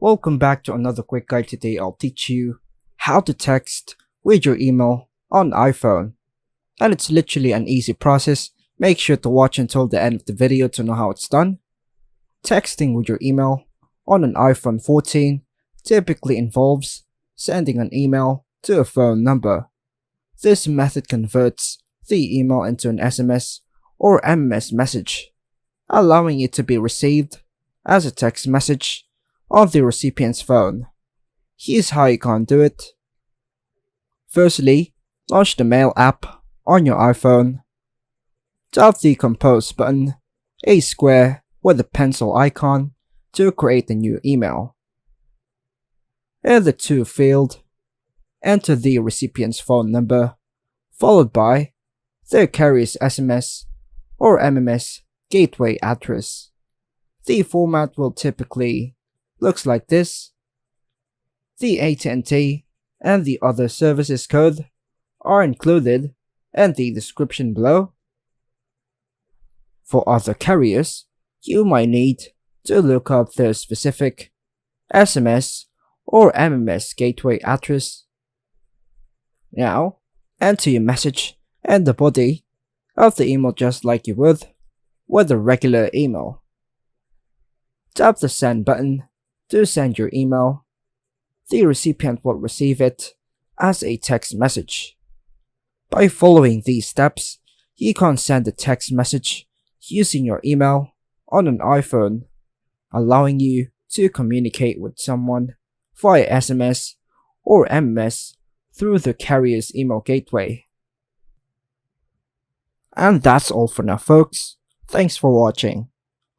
Welcome back to another quick guide. Today I'll teach you how to text with your email on iPhone. And it's literally an easy process. Make sure to watch until the end of the video to know how it's done. Texting with your email on an iPhone 14 typically involves sending an email to a phone number. This method converts the email into an SMS or MMS message, allowing it to be received as a text message on the recipient's phone. Here's how you can do it. Firstly, launch the Mail app on your iPhone. Tap the Compose button, a square with a pencil icon, to create a new email. In the To field, enter the recipient's phone number, followed by their carrier's SMS or MMS gateway address. The format will typically looks like this. The AT&T and the other services code are included in the description below. For other carriers, you might need to look up their specific SMS or MMS gateway address. Now, enter your message and the body of the email just like you would with a regular email. Tap the Send button to send your email. The recipient will receive it as a text message. By following these steps, you can send a text message using your email on an iPhone, allowing you to communicate with someone via SMS or MMS through the carrier's email gateway. And that's all for now, folks. Thanks for watching.